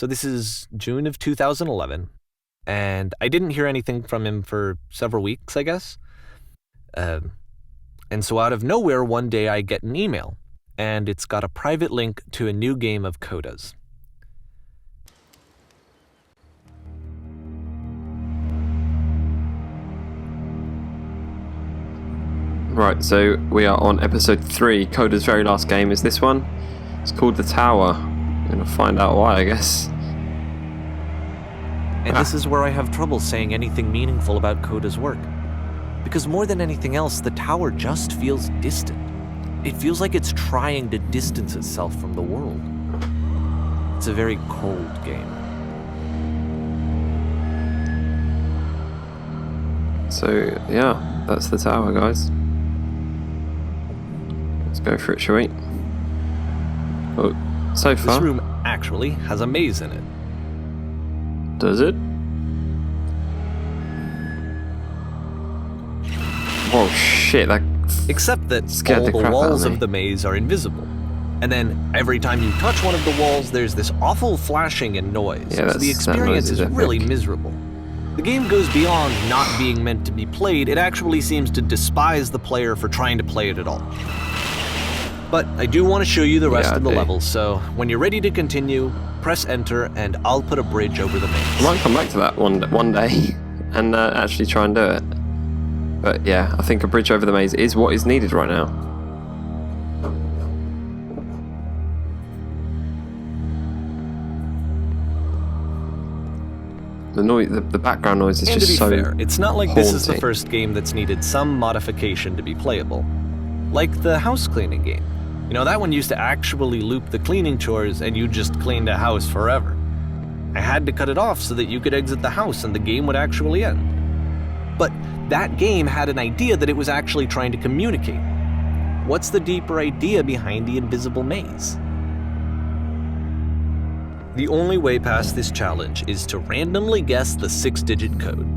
So this is June of 2011, and I didn't hear anything from him for several weeks, I guess. And so out of nowhere, one day I get an email, and it's got a private link to a new game of Coda's. Right, so we are on episode 3. Coda's very last game is this one. It's called The Tower. I'm going to find out why, I guess. And this is where I have trouble saying anything meaningful about Coda's work. Because more than anything else, The Tower just feels distant. It feels like it's trying to distance itself from the world. It's a very cold game. So, yeah, that's The Tower, guys. Let's go for it, shall we? Oh, so far. This room actually has a maze in it. Does it? Oh shit, that Except that scared all the the crap out of walls me. of the maze are invisible. And then every time you touch one of the walls, there's this awful flashing and noise. Yeah, so the that experience noise is is really epic. miserable. The game goes beyond not being meant to be played. It actually seems to despise the player for trying to play it at all. But I do want to show you the rest of the levels, so when you're ready to continue, press enter and I'll put a bridge over the maze. I might come back to that one day and actually try and do it. But yeah, I think a bridge over the maze is what is needed right now. The noise, the background noise is And just to be so fair, it's not like this is the haunting. first game that's needed some modification to be playable. Like the house cleaning game. You know, that one used to actually loop the cleaning chores and you just cleaned a house forever. I had to cut it off so that you could exit the house and the game would actually end. But that game had an idea that it was actually trying to communicate. What's the deeper idea behind the invisible maze? The only way past this challenge is to randomly guess the 6-digit code.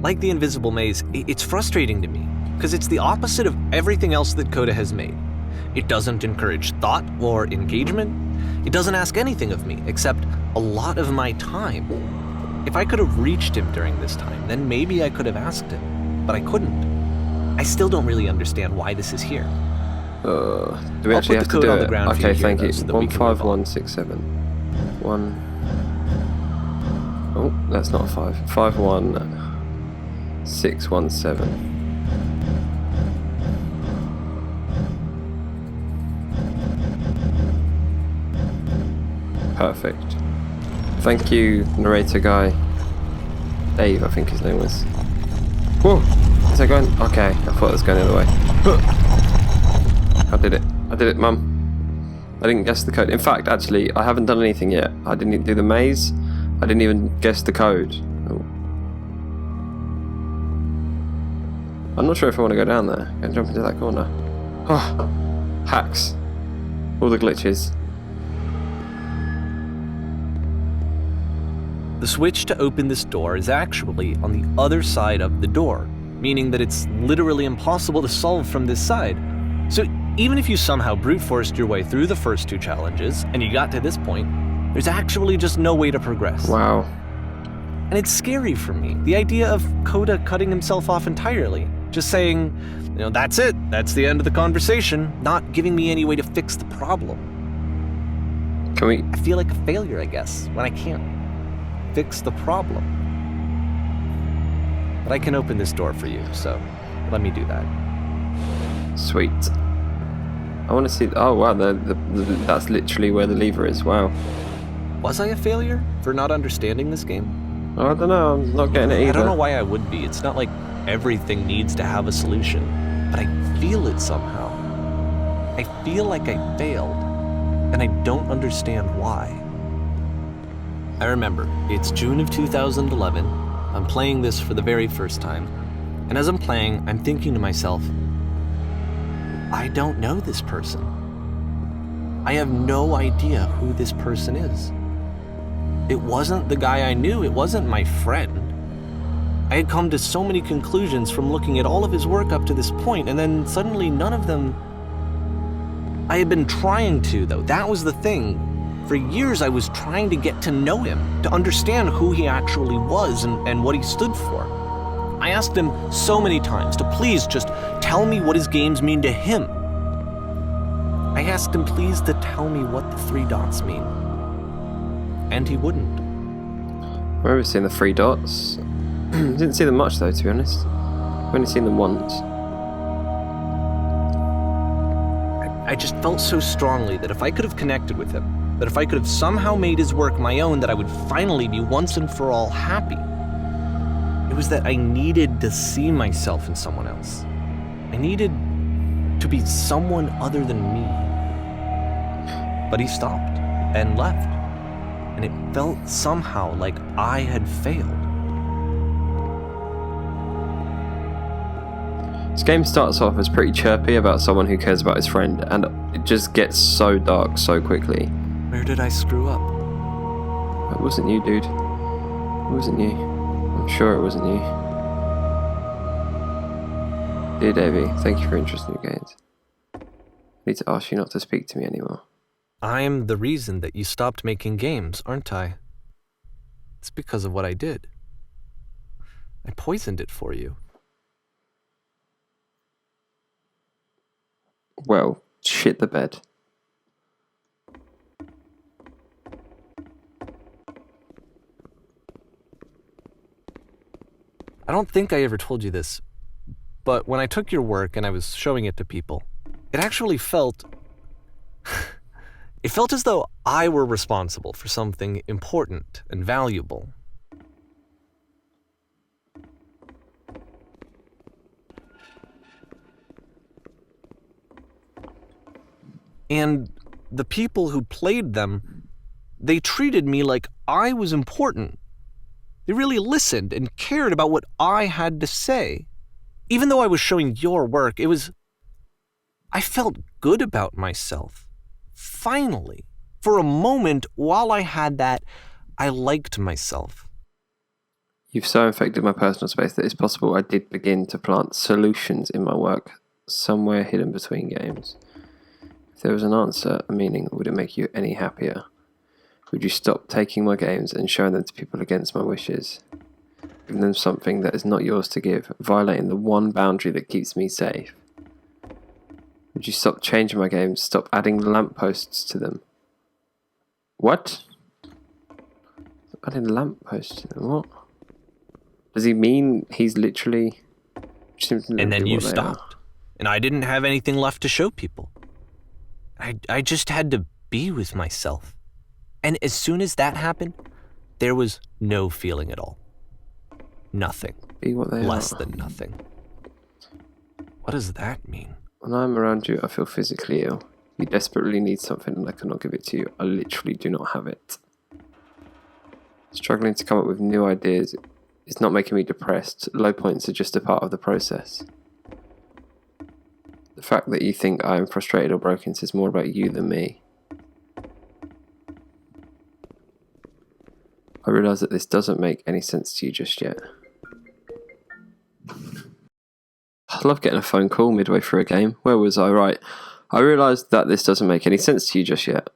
Like the invisible maze, it's frustrating to me, because it's the opposite of everything else that Coda has made. It doesn't encourage thought or engagement. It doesn't ask anything of me, except a lot of my time. If I could have reached him during this time, then maybe I could have asked him, but I couldn't. I still don't really understand why this is here. Do we I'll actually put have the to code do on the it? ground for you Okay, here, thank though, you. so that we can move on. 15167. 1. Oh, that's not a 5. 51617. Perfect. Thank you, narrator guy. Dave, I think his name was. Whoa! Is that going? Okay, I thought it was going the other way. I did it. I did it, Mum. I didn't guess the code. In fact, actually, I haven't done anything yet. I didn't even do the maze. I didn't even guess the code. Oh. I'm not sure if I want to go down there and jump into that corner. Oh, hacks. All the glitches. The switch to open this door is actually on the other side of the door, meaning that it's literally impossible to solve from this side. So even if you somehow brute forced your way through the first 2 challenges and you got to this point, there's actually just no way to progress. Wow. And it's scary for me, the idea of Coda cutting himself off entirely, just saying, that's it, that's the end of the conversation, not giving me any way to fix the problem. Can we? I feel like a failure, I guess, when I can't fix the problem. But I can open this door for you, so let me do that. Sweet. I want to see. Oh wow, that's literally where the lever is. Wow. Was I a failure for not understanding this game? I don't know. I'm not getting it either. I don't know why I would be. It's not like everything needs to have a solution, but I feel it somehow. I feel like I failed, and I don't understand why. I remember, it's June of 2011. I'm playing this for the very first time, and as I'm playing, I'm thinking to myself, I don't know this person. I have no idea who this person is. It wasn't the guy I knew, it wasn't my friend. I had come to so many conclusions from looking at all of his work up to this point, and then suddenly none of them... I had been trying to, though. That was the thing. For years, I was trying to get to know him, to understand who he actually was and what he stood for. I asked him so many times to please just tell me what his games mean to him. I asked him please to tell me what the 3 dots mean. And he wouldn't. I remember seeing the 3 dots. Didn't see them much though, to be honest. I've only seen them once. I just felt so strongly that if I could have connected with him, that if I could have somehow made his work my own, that I would finally be once and for all happy. It was that I needed to see myself in someone else. I needed to be someone other than me. But he stopped and left, and it felt somehow like I had failed. This game starts off as pretty chirpy about someone who cares about his friend, and it just gets so dark so quickly. Where did I screw up? It wasn't you, dude. It wasn't you. I'm sure it wasn't you. Dear Davey, thank you for your interest in your games. I need to ask you not to speak to me anymore. I'm the reason that you stopped making games, aren't I? It's because of what I did. I poisoned it for you. Well, shit the bed. I don't think I ever told you this, but when I took your work and I was showing it to people, it actually felt... it felt as though I were responsible for something important and valuable. And the people who played them, they treated me like I was important. They really listened and cared about what I had to say. Even though I was showing your work, I felt good about myself. Finally, for a moment, while I had that, I liked myself. You've so infected my personal space that it's possible I did begin to plant solutions in my work somewhere hidden between games. If there was an answer, a meaning, would it make you any happier? Would you stop taking my games and showing them to people against my wishes? Giving them something that is not yours to give, violating the one boundary that keeps me safe? Would you stop changing my games, stop adding lampposts to them? What? Adding lampposts to them? What? Does he mean he's literally... And then you stopped, and I didn't have anything left to show people. I just had to be with myself. And as soon as that happened, there was no feeling at all. Nothing. Be what they Less are. than nothing. What does that mean? When I'm around you, I feel physically ill. You desperately need something and I cannot give it to you. I literally do not have it. Struggling to come up with new ideas is not making me depressed. Low points are just a part of the process. The fact that you think I am frustrated or broken says more about you than me. I realise that this doesn't make any sense to you just yet. I love getting a phone call midway through a game. Where was I? Right. I realise that this doesn't make any sense to you just yet.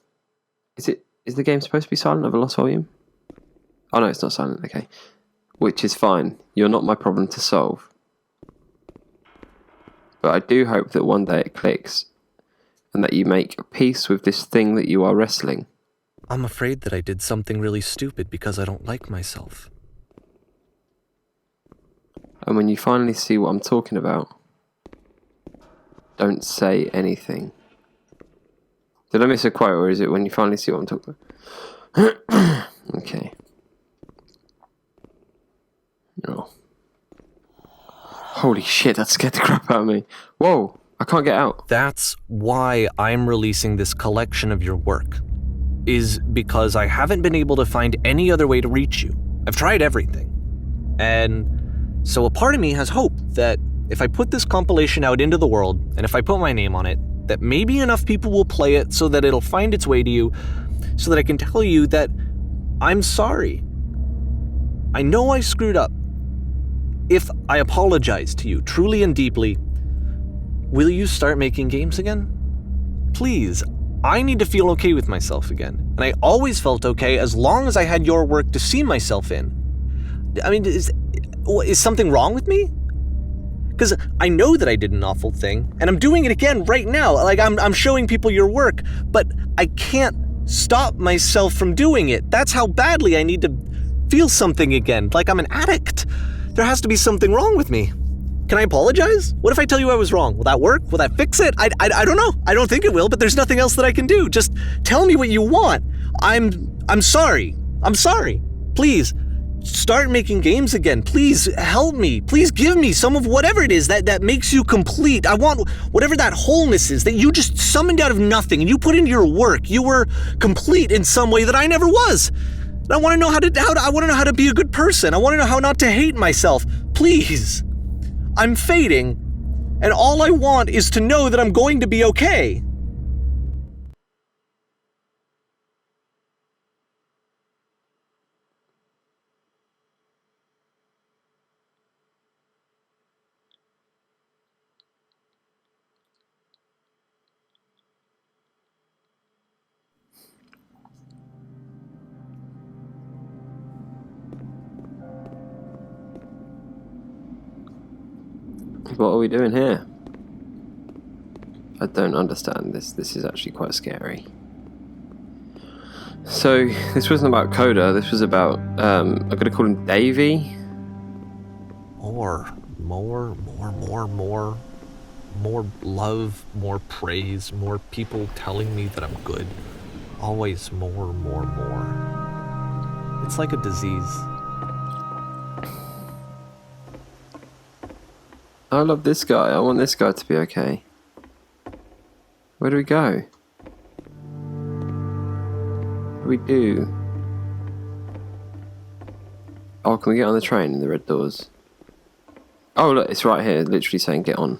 Is the game supposed to be silent of a lost volume? Oh no, it's not silent, okay. Which is fine. You're not my problem to solve. But I do hope that one day it clicks, and that you make peace with this thing that you are wrestling. I'm afraid that I did something really stupid because I don't like myself. And when you finally see what I'm talking about, don't say anything. Did I miss a quote, or is it when you finally see what I'm talking about? Okay. Oh. Holy shit, that scared the crap out of me. Whoa, I can't get out. That's why I'm releasing this collection of your work. Is because I haven't been able to find any other way to reach you. I've tried everything. And so a part of me has hope that if I put this compilation out into the world, and if I put my name on it, that maybe enough people will play it so that it'll find its way to you, so that I can tell you that I'm sorry. I know I screwed up. If I apologize to you truly and deeply, will you start making games again? Please, I need to feel okay with myself again. And I always felt okay as long as I had your work to see myself in. I mean, is something wrong with me? Because I know that I did an awful thing, and I'm doing it again right now. Like, I'm showing people your work, but I can't stop myself from doing it. That's how badly I need to feel something again, like I'm an addict. There has to be something wrong with me. Can I apologize? What if I tell you I was wrong? Will that work? Will that fix it? I don't know. I don't think it will, but there's nothing else that I can do. Just tell me what you want. I'm sorry. I'm sorry. Please. Start making games again. Please help me. Please give me some of whatever it is that makes you complete. I want whatever that wholeness is that you just summoned out of nothing and you put into your work. You were complete in some way that I never was. And I want to know how to be a good person. I want to know how not to hate myself. Please. I'm fading, and all I want is to know that I'm going to be okay. What are we doing here? I don't understand this. This is actually quite scary. So, this wasn't about Coda, this was about, I'm gonna call him Davey. More love, more praise, more people telling me that I'm good. Always more. It's like a disease. I love this guy. I want this guy to be okay. Where do we go? What do we do? Oh, can we get on the train in the red doors? Oh, look, it's right here, literally saying get on.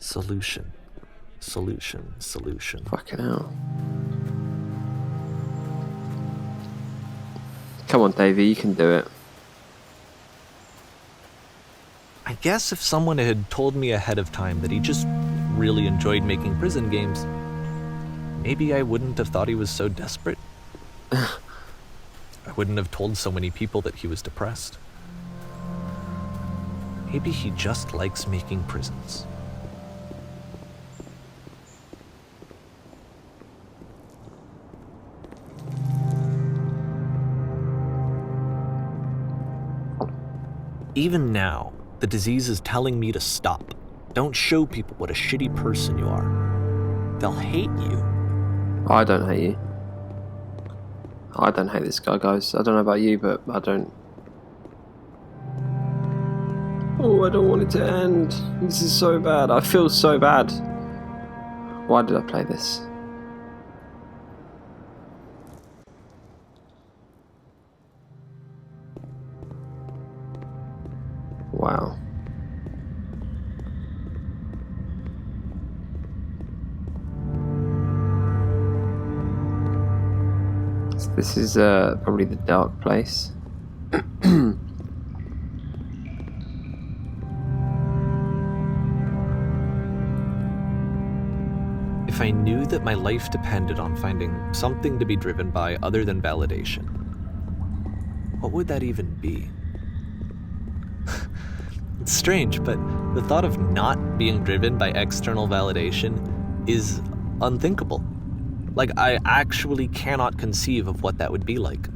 Solution. Fucking hell. Come on, Davey, you can do it. I guess if someone had told me ahead of time that he just really enjoyed making prison games, maybe I wouldn't have thought he was so desperate. I wouldn't have told so many people that he was depressed. Maybe he just likes making prisons. Even now, the disease is telling me to stop. Don't show people what a shitty person you are. They'll hate you. I don't hate you. I don't hate this guy, guys. I don't know about you, but I don't. Oh, I don't want it to end. This is so bad. I feel so bad. Why did I play this? Wow. So this is probably the dark place. If I knew that my life depended on finding something to be driven by other than validation, what would that even be? It's strange, but the thought of not being driven by external validation is unthinkable. Like, I actually cannot conceive of what that would be like.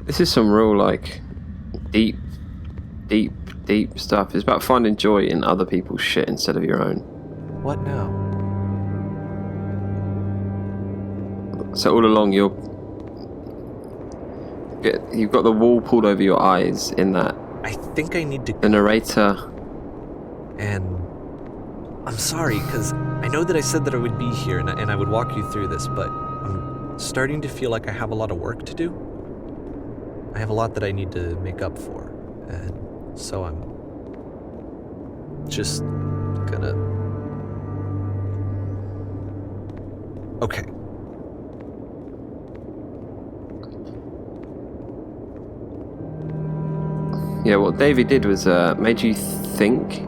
This is some real, like, deep stuff. It's about finding joy in other people's shit instead of your own. What now? So all along you've got the wall pulled over your eyes in that. I think I need to... The narrator... And I'm sorry, because I know that I said that I would be here and I would walk you through this, but I'm starting to feel like I have a lot of work to do. I have a lot that I need to make up for, and so I'm just gonna Okay. Yeah, what Davey did was made you think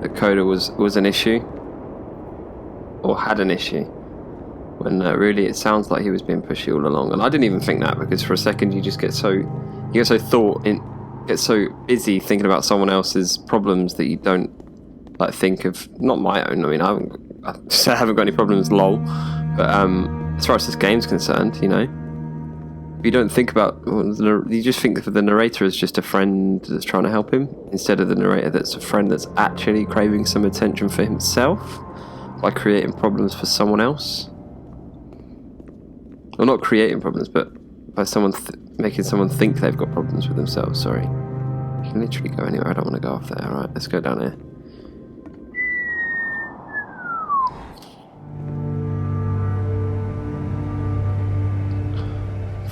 that Coda was an issue, or had an issue, when really it sounds like he was being pushy all along. And I didn't even think that, because for a second you get so busy thinking about someone else's problems that you don't like think of not my own. I mean, I haven't got any problems, lol. But as far as this game's concerned, you know, you don't think about, you just think of the narrator as just a friend that's trying to help him, instead of the narrator that's a friend that's actually craving some attention for himself by creating problems for someone else. Well, not creating problems, but by someone making someone think they've got problems with themselves. Sorry. You can literally go anywhere. I don't want to go off there. Alright, let's go down here.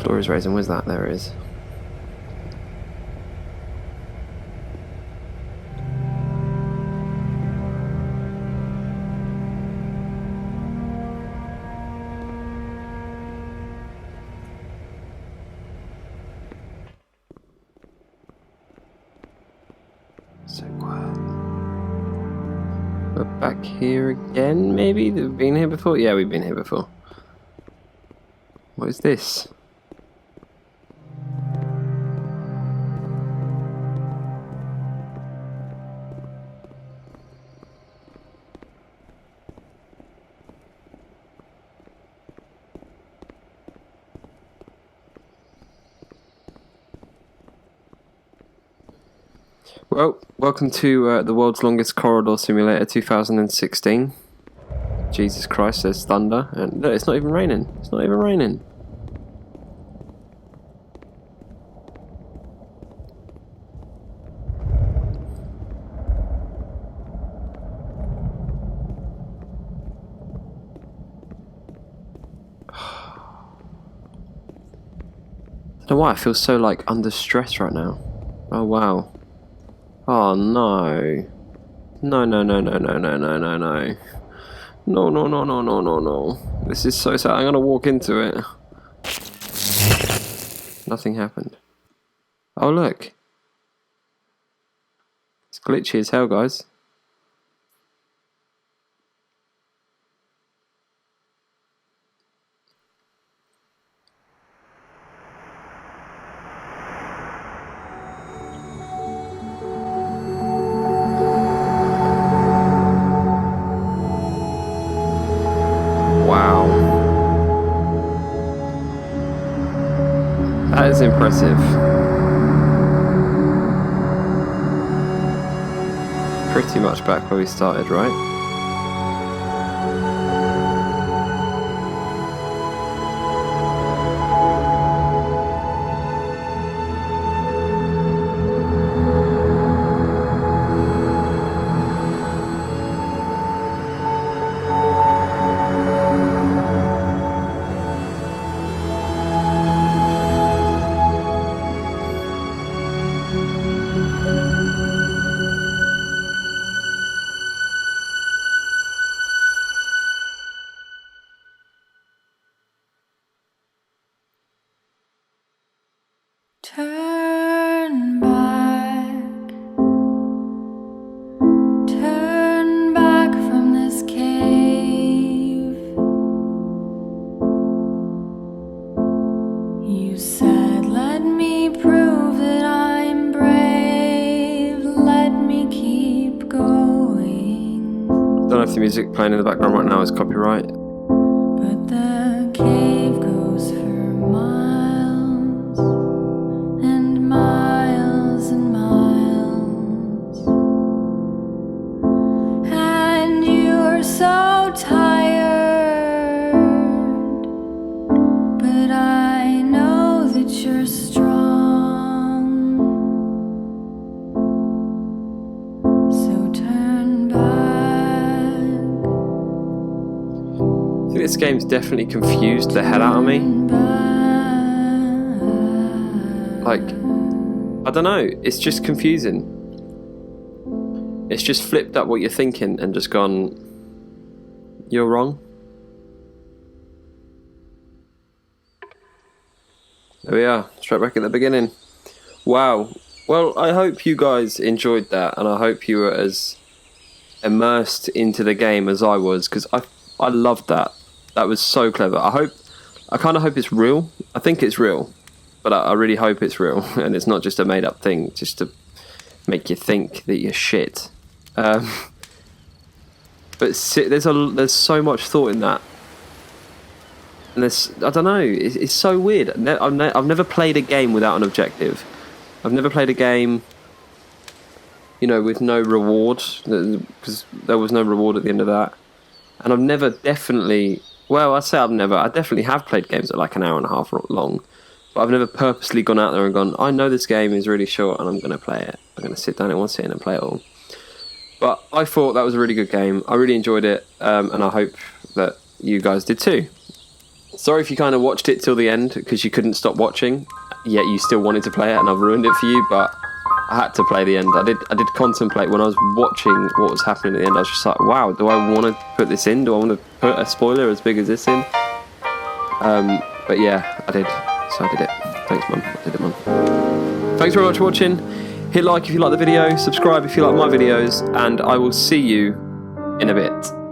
Floor is raising. Where's that? There it is. So quiet. We're back here again, maybe? We've been here before? Yeah, we've been here before. What is this? Well, welcome to the world's longest corridor simulator 2016. Jesus Christ, there's thunder. And no, it's not even raining. It's not even raining. I don't know why I feel so like under stress right now. Oh wow. Oh no. No, no, no, no, no, no, no, no, no. No, no, no, no, no, no, no. This is so sad. I'm gonna walk into it. Nothing happened. Oh look. It's glitchy as hell, guys. That is impressive. Pretty much back where we started, right? Turn back from this cave. You said, let me prove that I'm brave, let me keep going. Don't know if the music playing in the background right now is copyright. But the cave goes for miles. Miles and miles, and you're so tired, but I know that you're strong, so turn back. I think this game's definitely confused the hell out of me. Like, I don't know, it's just confusing. It's just flipped up what you're thinking and just gone, you're wrong. There we are, straight back at the beginning. Wow. Well, I hope you guys enjoyed that, and I hope you were as immersed into the game as I was, because I loved that. That was so clever. I kind of hope it's real. I think it's real, but I really hope it's real, and it's not just a made-up thing just to make you think that you're shit. But there's so much thought in that. And I don't know, it's so weird. I've never played a game without an objective. I've never played a game, you know, with no reward, because there was no reward at the end of that. And I've never definitely have played games that are like an hour and a half long, but I've never purposely gone out there and gone, I know this game is really short and I'm going to play it. I'm going to sit down in one sitting and play it all. But I thought that was a really good game. I really enjoyed it, and I hope that you guys did too. Sorry if you kind of watched it till the end because you couldn't stop watching, yet you still wanted to play it, and I've ruined it for you, but I had to play the end. I did contemplate when I was watching what was happening at the end. I was just like, wow, do I want to put this in? Do I want to put a spoiler as big as this in? But yeah, I did. So I did it. Thanks, Mum. I did it, Mum. Thanks very much for watching. Hit like if you like the video, subscribe if you like my videos, and I will see you in a bit.